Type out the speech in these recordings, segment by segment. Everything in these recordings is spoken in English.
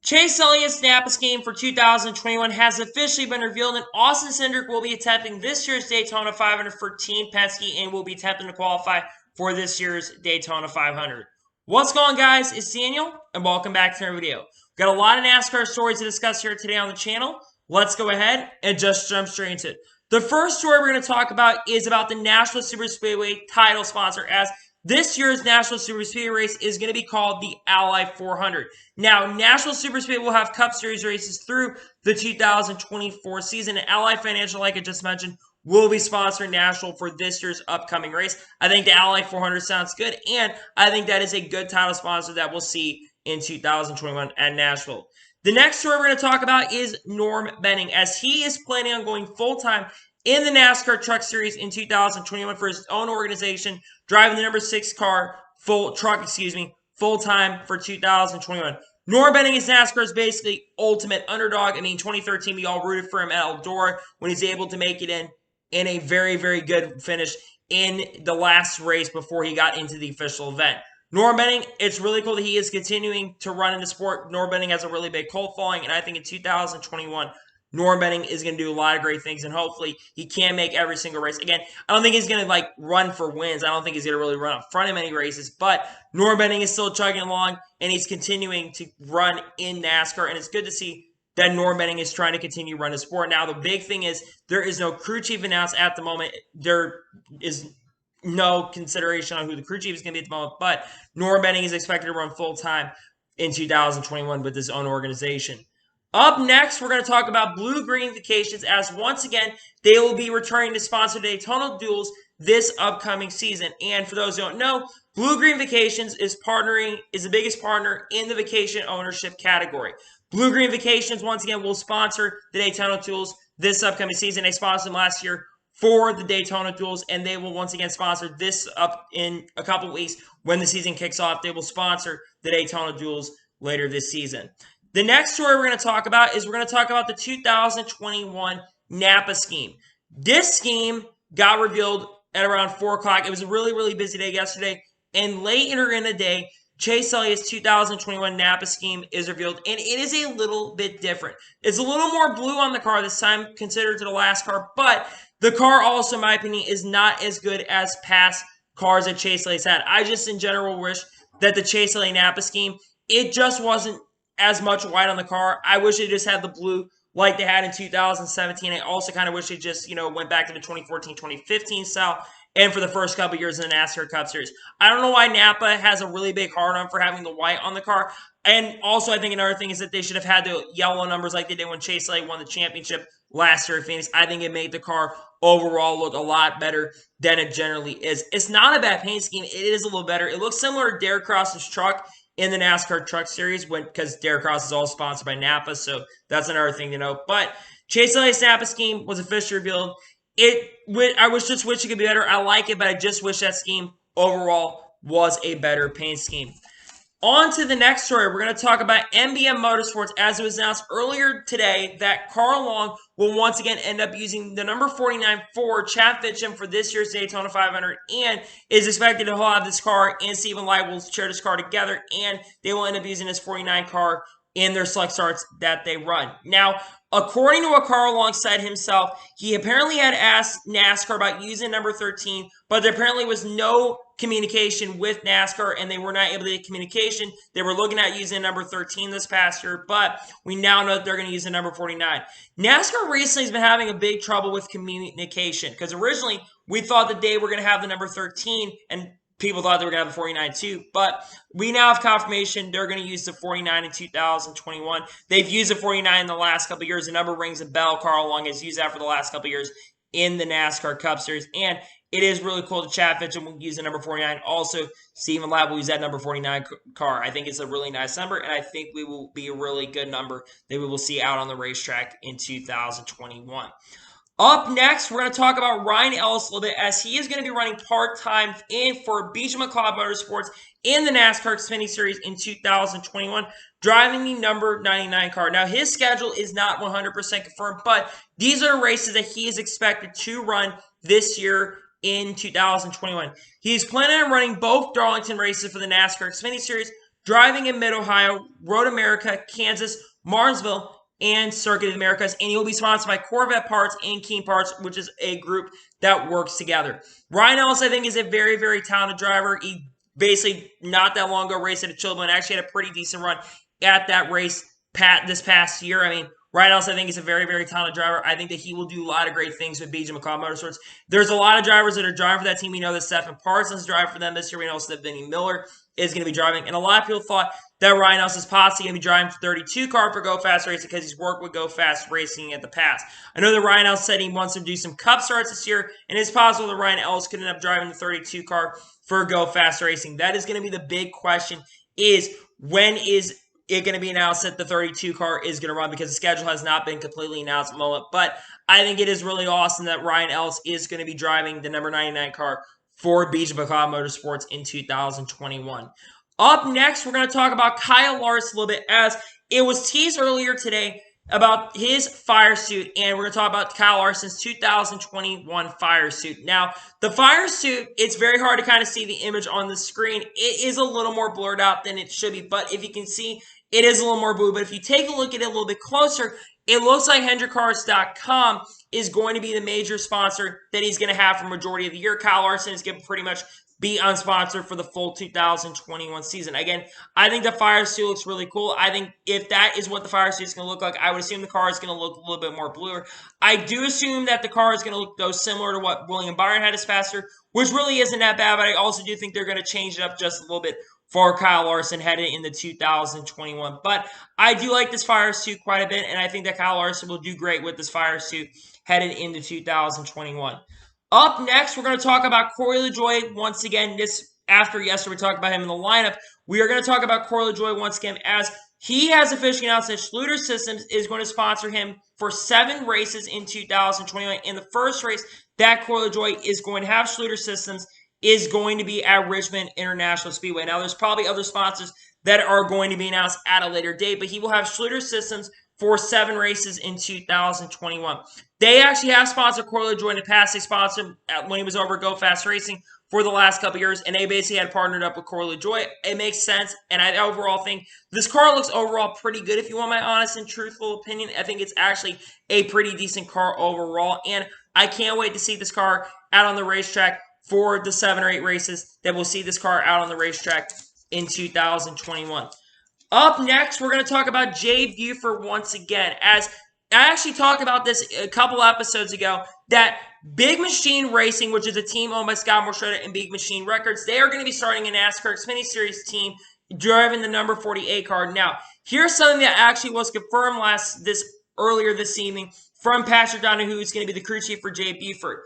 Chase Elliott's Napa scheme for 2021 has officially been revealed, and Austin Cindric will be attempting this year's Daytona 500 for Team Penske and will be attempting to qualify for this year's Daytona 500. What's going on, guys? It's Daniel, and welcome back to our video. We've got a lot of NASCAR stories to discuss here today on the channel. Let's go ahead and just jump straight into it. The first story we're going to talk about is about the National Super Speedway title sponsor, as this year's National Super Speedway race is going to be called the Ally 400. Now, National Super Speedway will have Cup Series races through the 2024 season. And Ally Financial, like I just mentioned, will be sponsoring National for this year's upcoming race. I think the Ally 400 sounds good, and I think that is a good title sponsor that we'll see in 2021 at Nashville. The next story we're going to talk about is Norm Benning, as he is planning on going full-time in the NASCAR Truck Series in 2021 for his own organization, driving the number 6 car, full-time for 2021. Norm Benning is NASCAR's basically ultimate underdog. I mean, 2013, we all rooted for him at Eldora when he's able to make it in a very, very good finish in the last race before he got into the official event. Norm Benning, it's really cool that he is continuing to run in the sport. Norm Benning has a really big cult following, and I think in 2021, Norm Benning is going to do a lot of great things, and hopefully he can make every single race. Again, I don't think he's going to run for wins. I don't think he's going to really run up front in many races, but Norm Benning is still chugging along, and he's continuing to run in NASCAR, and it's good to see that Norm Benning is trying to continue to run the sport. Now, the big thing is there is no crew chief announced at the moment. There is no consideration on who the crew chief is going to be at the moment, but Norm Benning is expected to run full-time in 2021 with his own organization. Up next, we're going to talk about Blue Green Vacations, as once again, they will be returning to sponsor Daytona Duels this upcoming season. And for those who don't know, Blue Green Vacations is the biggest partner in the vacation ownership category. Blue Green Vacations, once again, will sponsor the Daytona Duels this upcoming season. They sponsored them last year for the Daytona Duels, and they will once again sponsor this up in a couple weeks when the season kicks off. They will sponsor the Daytona Duels later this season. The next story we're going to talk about is the 2021 Napa scheme. This scheme got revealed at around 4 o'clock. It was a really, really busy day yesterday, and later in the day, Chase Elliott's 2021 Napa scheme is revealed, and it is a little bit different. It's a little more blue on the car this time compared to the last car, but the car also, in my opinion, is not as good as past cars that Chase Elliott's had. I just, in general, wish that the Chase Elliott Napa scheme, it just wasn't as much white on the car. I wish it just had the blue like they had in 2017. I also kind of wish it just, went back to the 2014-2015 style and for the first couple years in the NASCAR Cup Series. I don't know why Napa has a really big hard-on for having the white on the car. And also, I think another thing is that they should have had the yellow numbers like they did when Chase Elliott won the championship last year at Phoenix. I think it made the car overall look a lot better than it generally is. It's not a bad paint scheme. It is a little better. It looks similar to Derek Cross's truck in the NASCAR Truck Series, because Derek Cross is all sponsored by Napa, so that's another thing to know. But Chase Elliott's Napa scheme was officially revealed. I just wish it could be better. I like it, but I just wish that scheme overall was a better paint scheme. On to the next story. We're going to talk about MBM Motorsports, as it was announced earlier today that Carl Long will once again end up using the number 49 Ford Chad Fitcham for this year's Daytona 500, and is expected to have this car and Stephen Light will share this car together, and they will end up using this 49 car in their select starts that they run. Now, according to what Carl Long said himself, he apparently had asked NASCAR about using number 13, but there apparently was no communication with NASCAR, and they were not able to get communication. They were looking at using number 13 this past year, but we now know that they're going to use the number 49. NASCAR recently has been having a big trouble with communication, because originally we thought that they were going to have the number 13, and people thought they were going to have the 49 too, but we now have confirmation they're going to use the 49 in 2021. They've used the 49 in the last couple of years. The number rings a bell. Carl Long has used that for the last couple of years in the NASCAR Cup Series, and it is really cool that Chad Fitcham will use the number 49. Also, Stephen Ladd will use that number 49 car. I think it's a really nice number, and I think we will be a really good number that we will see out on the racetrack in 2021. Up next, we're going to talk about Ryan Ellis a little bit, as he is going to be running part-time for Beecham McLeod Motorsports in the NASCAR Xfinity Series in 2021, driving the number 99 car. Now, his schedule is not 100% confirmed, but these are races that he is expected to run this year in 2021. He's planning on running both Darlington races for the NASCAR Xfinity Series, driving in Mid-Ohio, Road America, Kansas, Martinsville, and Circuit of the Americas, and he will be sponsored by Corvette Parts and Keen Parts, which is a group that works together. Ryan Ellis, I think, is a very, very talented driver. He basically not that long ago raced at a Chilblain, actually had a pretty decent run at that race this past year. I mean, Ryan Ellis, I think, is a very, very talented driver. I think that he will do a lot of great things with BJ McCall Motorsports. There's a lot of drivers that are driving for that team. We know that Stephen Parsons driving for them this year. We know that Vinnie Miller is going to be driving. And a lot of people thought that Ryan Ellis is possibly going to be driving for 32 car for Go Fast Racing because he's worked with Go Fast Racing in the past. I know that Ryan Ellis said he wants to do some cup starts this year, and it's possible that Ryan Ellis could end up driving the 32 car for Go Fast Racing. That is going to be the big question, is when is it going to be announced that the 32 car is going to run, because the schedule has not been completely announced at the moment. But I think it is really awesome that Ryan Ellis is going to be driving the number 99 car for BJ McCall Motorsports in 2021. Up next, we're going to talk about Kyle Larson a little bit, as it was teased earlier today about his Firesuit, and we're going to talk about Kyle Larson's 2021 Firesuit. Now, the Firesuit, it's very hard to kind of see the image on the screen. It is a little more blurred out than it should be, but if you can see, it is a little more blue. But if you take a look at it a little bit closer, it looks like HendrickCars.com is going to be the major sponsor that he's going to have for majority of the year. Kyle Larson is going to pretty much be unsponsored for the full 2021 season. Again, I think the Firesuit looks really cool. I think if that is what the Firesuit is going to look like, I would assume the car is going to look a little bit more bluer. I do assume that the car is going to look, though, similar to what William Byron had as faster, which really isn't that bad, but I also do think they're going to change it up just a little bit for Kyle Larson headed into 2021. But I do like this Firesuit quite a bit, and I think that Kyle Larson will do great with this Firesuit headed into 2021. Up next, we're going to talk about Corey LaJoie once again. After yesterday we talked about him in the lineup, we are going to talk about Corey LaJoie once again, as he has officially announced that Schluter Systems is going to sponsor him for 7 races in 2021. In the first race that Corey LaJoie is going to have Schluter Systems is going to be at Richmond International Speedway. Now, there's probably other sponsors that are going to be announced at a later date, but he will have Schluter Systems for 7 races in 2021. They actually have sponsored Coil LaJoie in the past. They sponsored when he was over Go Fast Racing for the last couple years, and they basically had partnered up with Coil LaJoie. It makes sense, and I overall think this car looks overall pretty good. If you want my honest and truthful opinion, I think it's actually a pretty decent car overall, and I can't wait to see this car out on the racetrack for the 7 or 8 races that we'll see this car out on the racetrack in 2021. Up next, we're going to talk about Jay Buford once again, as I actually talked about this a couple episodes ago, that Big Machine Racing, which is a team owned by Scott Morshetta and Big Machine Records, they are going to be starting a NASCAR Xfinity Series team driving the number 48 car. Now, here's something that actually was confirmed earlier this evening from Patrick Donahue, who's going to be the crew chief for Jay Buford.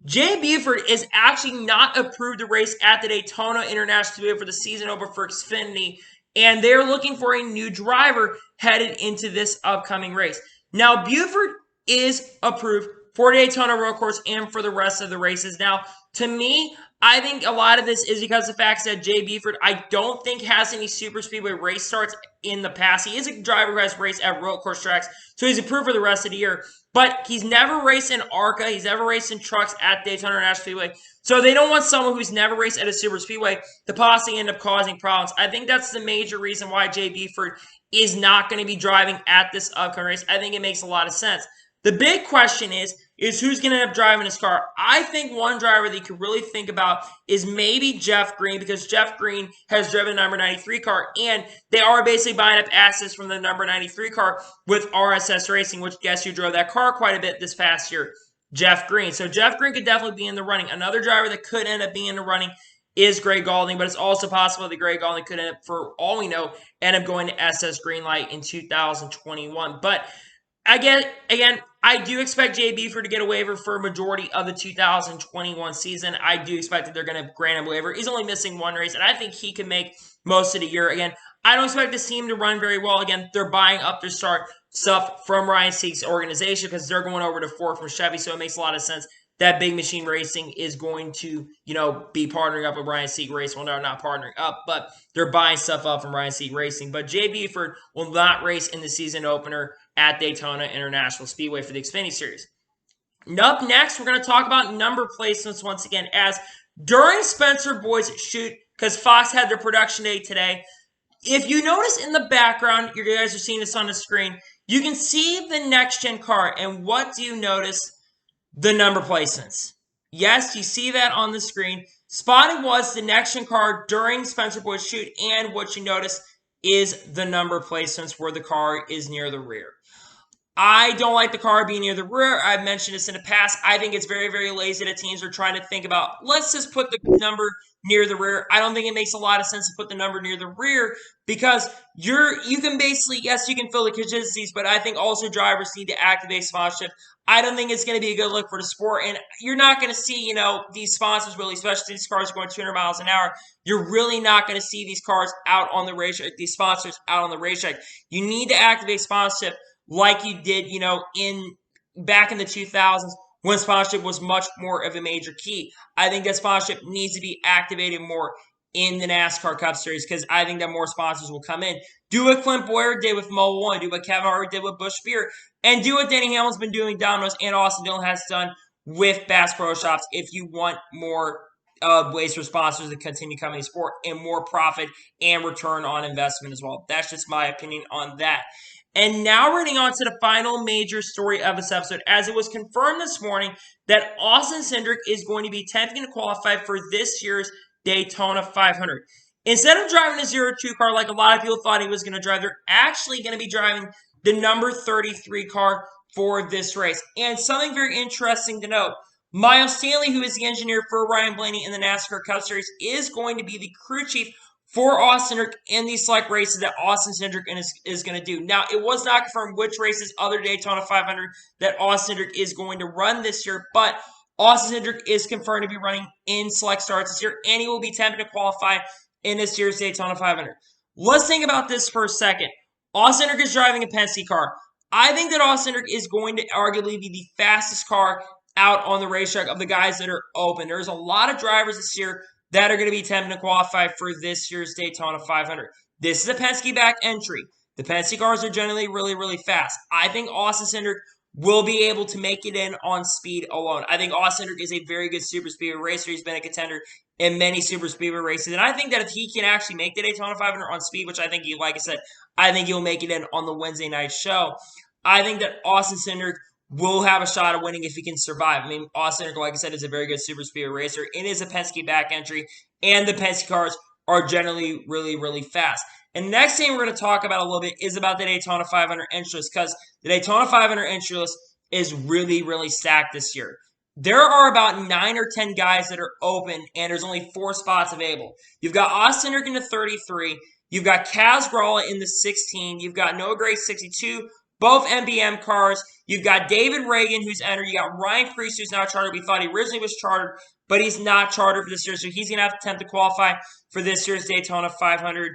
Jay Buford is actually not approved to race at the Daytona International Speedway for the season opener for Xfinity, and they're looking for a new driver headed into this upcoming race. Now, Buford is approved for Daytona Road Course and for the rest of the races. Now, to me, I think a lot of this is because of the fact that Jay Buford, I don't think, has any super speedway race starts in the past. He is a driver who has raced at road course tracks, so he's approved for the rest of the year. But he's never raced in ARCA. He's never raced in trucks at Daytona International Speedway. So they don't want someone who's never raced at a super speedway to possibly end up causing problems. I think that's the major reason why Jay Buford is not going to be driving at this upcoming race. I think it makes a lot of sense. The big question is who's going to end up driving this car. I think one driver that you could really think about is maybe Jeff Green, because Jeff Green has driven the number 93 car, and they are basically buying up assets from the number 93 car with RSS Racing, which guess who drove that car quite a bit this past year? Jeff Green. So Jeff Green could definitely be in the running. Another driver that could end up being in the running is Greg Galding, but it's also possible that Greg Galding could end up, for all we know, end up going to SS Greenlight in 2021. But again, I do expect Jay Buford to get a waiver for a majority of the 2021 season. I do expect that they're going to grant him a waiver. He's only missing 1 race, and I think he can make most of the year. Again, I don't expect this team to run very well. Again, they're buying up their start stuff from Ryan Sieg's organization because they're going over to Ford from Chevy, so it makes a lot of sense that Big Machine Racing is going to, be partnering up with Ryan Sieg Racing. Well, they're not partnering up, but they're buying stuff up from Ryan Sieg Racing. But Jay Buford will not race in the season opener at Daytona International Speedway for the Xfinity Series. Up next, we're going to talk about number placements once again, as during Spencer Boyd's shoot, because Fox had their production day today, if you notice in the background, you guys are seeing this on the screen, you can see the next-gen car, and what do you notice? The number placements. Yes, you see that on the screen. Spotted was the next-gen car during Spencer Boyd's shoot, and what you notice is the number placements where the car is near the rear. I don't like the car being near the rear. I've mentioned this in the past. I think it's very, very lazy that teams are trying to think about, let's just put the number near the rear. I don't think it makes a lot of sense to put the number near the rear because you can basically, yes, you can fill the contingencies, but I think also drivers need to activate sponsorship. I don't think it's going to be a good look for the sport, and you're not going to see, these sponsors really, especially these cars going 200 miles an hour. You're really not going to see these cars out on the racetrack, these sponsors out on the racetrack. You need to activate sponsorship like you did, back in the 2000s when sponsorship was much more of a major key. I think that sponsorship needs to be activated more in the NASCAR Cup Series because I think that more sponsors will come in. Do what Clint Boyer did with Mobil 1, do what Kevin Harvick did with Busch Beer, and do what Denny Hamlin's been doing Domino's and Austin Dillon has done with Bass Pro Shops if you want more ways for sponsors to continue coming to sport and more profit and return on investment as well. That's just my opinion on that. And now we're getting on to the final major story of this episode, as it was confirmed this morning that Austin Cindric is going to be attempting to qualify for this year's Daytona 500. Instead of driving a 0-2 car like a lot of people thought he was going to drive, they're actually going to be driving the number 33 car for this race. And something very interesting to note, Miles Stanley, who is the engineer for Ryan Blaney in the NASCAR Cup Series, is going to be the crew chief for Austin Cindric in these select races that Austin Cindric is going to do. Now, it was not confirmed which races other Daytona 500 that Austin Cindric is going to run this year, but Austin Cindric is confirmed to be running in select starts this year, and he will be attempting to qualify in this year's Daytona 500. Let's think about this for a second. Austin Cindric is driving a Penske car. I think that Austin Cindric is going to arguably be the fastest car out on the racetrack of the guys that are open. There's a lot of drivers this year that are going to be attempting to qualify for this year's Daytona 500. This is a Penske back entry. The Penske cars are generally really, really fast. I think Austin Cindric will be able to make it in on speed alone. I think Austin Cindric is a very good super speedway racer. He's been a contender in many super speedway races. And I think that if he can actually make the Daytona 500 on speed, which I think like I said, I think he'll make it in on the Wednesday night show. I think that Austin Cindric will have a shot at winning if he can survive. I mean, Austin, like I said, is a very good super speedway racer. It is a Penske back entry, and the Penske cars are generally really, really fast. And the next thing we're going to talk about a little bit is about the Daytona 500 entry list, because the Daytona 500 entry list is really, really stacked this year. There are about 9 or 10 guys that are open, and there's only 4 spots available. You've got Austin Cindric in the 33. You've got Kaz Grala in the 16. You've got Noah Gray 62. Both MBM cars. You've got David Reagan, who's entered. You got Ryan Preece, who's now chartered. We thought he originally was chartered, but he's not chartered for this year, so he's going to have to attempt to qualify for this year's Daytona 500.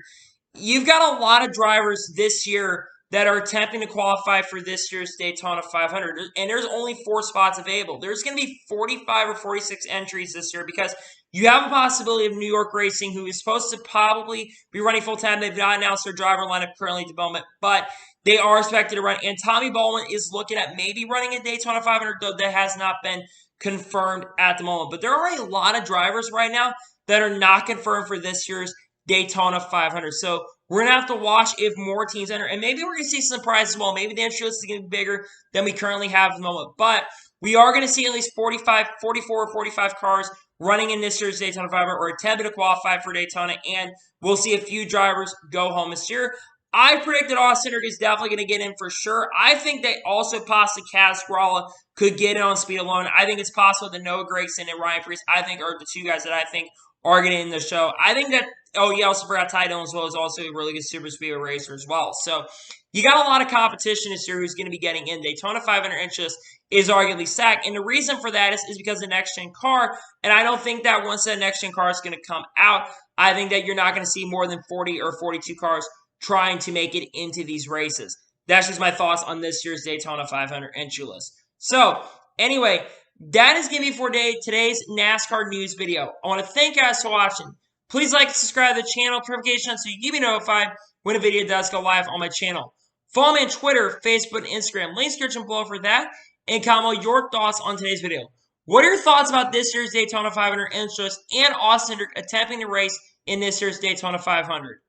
You've got a lot of drivers this year that are attempting to qualify for this year's Daytona 500, and there's only 4 spots available. There's going to be 45 or 46 entries this year because you have a possibility of New York Racing, who is supposed to probably be running full-time. They've not announced their driver lineup currently at the moment, but they are expected to run. And Tommy Baldwin is looking at maybe running a Daytona 500, though that has not been confirmed at the moment. But there are a lot of drivers right now that are not confirmed for this year's Daytona 500. So we're going to have to watch if more teams enter. And maybe we're going to see some surprises as well. Maybe the entry list is going to be bigger than we currently have at the moment. But we are going to see at least 44 or 45 cars running in this year's Daytona 500 or attempting to qualify for Daytona. And we'll see a few drivers go home this year. I predict that Austin Cindric is definitely going to get in for sure. I think that also possibly Kaz Grala could get in on speed alone. I think it's possible that Noah Gragson and Ryan Preece, I think, are the 2 guys that I think are getting in the show. I think that, also forgot Ty Dillon as well, is also a really good super speedway racer as well. So you got a lot of competition this year who's going to be getting in. Daytona 500 interest is arguably stacked. And the reason for that is because of the next-gen car. And I don't think that once that next-gen car is going to come out, I think that you're not going to see more than 40 or 42 cars trying to make it into these races. That's just my thoughts on this year's Daytona 500 entry list. So, anyway, that is going to be for today's NASCAR news video. I want to thank you guys for watching. Please like and subscribe to the channel, notifications so you can be notified when a video does go live on my channel. Follow me on Twitter, Facebook, and Instagram. Links description below for that. And comment your thoughts on today's video. What are your thoughts about this year's Daytona 500 entry list and Austin Cindric attempting to race in this year's Daytona 500?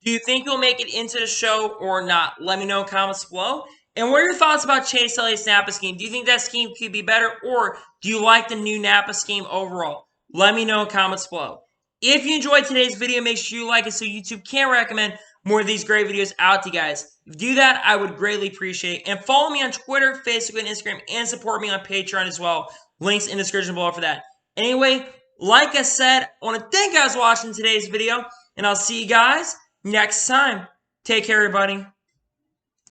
Do you think he'll make it into the show or not? Let me know in comments below. And what are your thoughts about Chase Elliott's Napa scheme? Do you think that scheme could be better, or do you like the new Napa scheme overall? Let me know in comments below. If you enjoyed today's video, make sure you like it so YouTube can recommend more of these great videos out to you guys. If you do that, I would greatly appreciate it. And follow me on Twitter, Facebook, and Instagram, and support me on Patreon as well. Links in the description below for that. Anyway, like I said, I want to thank you guys for watching today's video, and I'll see you guys next time. Take care, everybody.